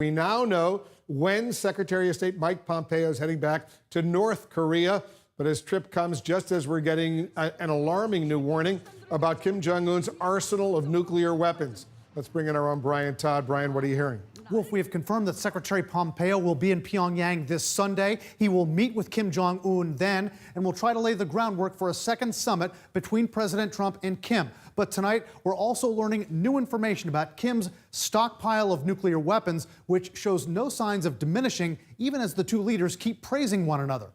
We now know when Secretary of State Mike Pompeo is heading back to North Korea, but his trip comes just as we're getting an alarming new warning about Kim Jong-un's arsenal of nuclear weapons. Let's bring in our own Brian Todd. Brian, what are you hearing? Wolf, we have confirmed that Secretary Pompeo will be in Pyongyang this Sunday. He will meet with Kim Jong-un then and will try to lay the groundwork for a second summit between President Trump and Kim. But tonight, we're also learning new information about Kim's stockpile of nuclear weapons, which shows no signs of diminishing, even as the two leaders keep praising one another.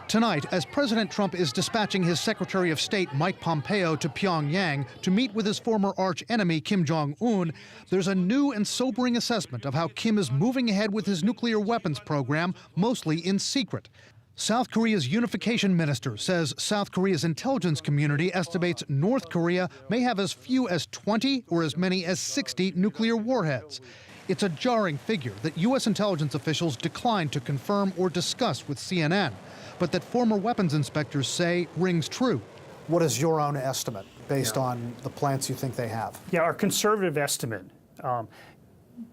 Tonight, as President Trump is dispatching his Secretary of State Mike Pompeo to Pyongyang to meet with his former arch-enemy Kim Jong-un, there's a new and sobering assessment of how Kim is moving ahead with his nuclear weapons program, mostly in secret. South Korea's unification minister says South Korea's intelligence community estimates North Korea may have as few as 20 or as many as 60 nuclear warheads. It's a jarring figure that U.S. intelligence officials declined to confirm or discuss with CNN, but that former weapons inspectors say rings true. What is your own estimate based on the plants you think they have? Yeah, our conservative estimate,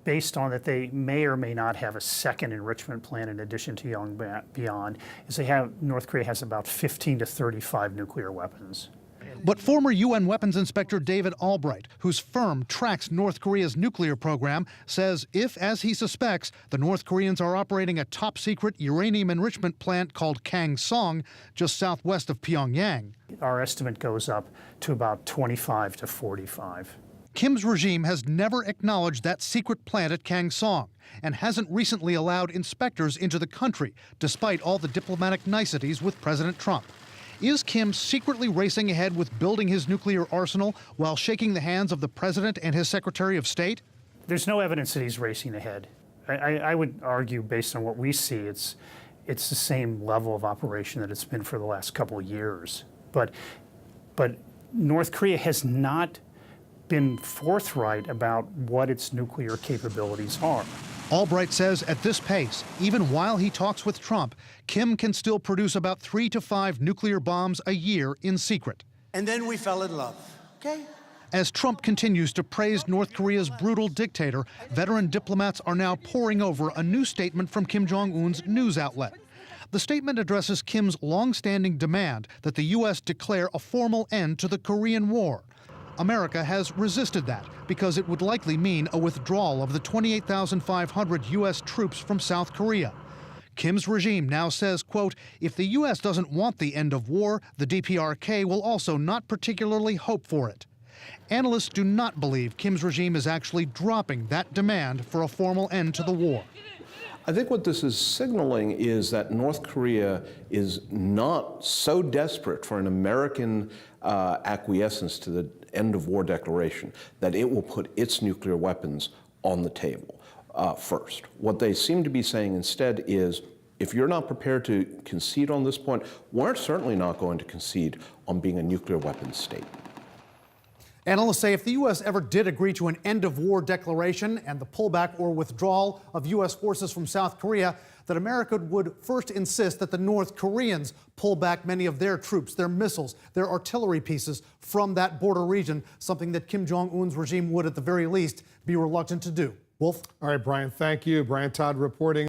based on that they may or may not have a second enrichment plant in addition to Yongbyon, is North Korea has about 15 to 35 nuclear weapons. But former UN weapons inspector David Albright, whose firm tracks North Korea's nuclear program, says if, as he suspects, the North Koreans are operating a top-secret uranium enrichment plant called Kangsong just southwest of Pyongyang. Our estimate goes up to about 25 to 45. Kim's regime has never acknowledged that secret plant at Kangsong and hasn't recently allowed inspectors into the country, despite all the diplomatic niceties with President Trump. Is Kim secretly racing ahead with building his nuclear arsenal while shaking the hands of the president and his Secretary of State? There's no evidence that he's racing ahead. I would argue, based on what we see, it's the same level of operation that it's been for the last couple of years. But North Korea has not been forthright about what its nuclear capabilities are. Albright says at this pace, even while he talks with Trump, Kim can still produce about 3 to 5 nuclear bombs a year in secret. And then we fell in love, okay? As Trump continues to praise North Korea's brutal dictator, veteran diplomats are now poring over a new statement from Kim Jong-un's news outlet. The statement addresses Kim's long-standing demand that the U.S. declare a formal end to the Korean War. America has resisted that because it would likely mean a withdrawal of the 28,500 U.S. troops from South Korea. Kim's regime now says, quote, if the U.S. doesn't want the end of war, the DPRK will also not particularly hope for it. Analysts do not believe Kim's regime is actually dropping that demand for a formal end to the war. I think what this is signaling is that North Korea is not so desperate for an American acquiescence to the end of war declaration that it will put its nuclear weapons on the table first. What they seem to be saying instead is, if you're not prepared to concede on this point, we're certainly not going to concede on being a nuclear weapons state. Analysts say if the U.S. ever did agree to an end-of-war declaration and the pullback or withdrawal of U.S. forces from South Korea, that America would first insist that the North Koreans pull back many of their troops, their missiles, their artillery pieces from that border region, something that Kim Jong-un's regime would, at the very least, be reluctant to do. Wolf? All right, Brian, thank you. Brian Todd reporting.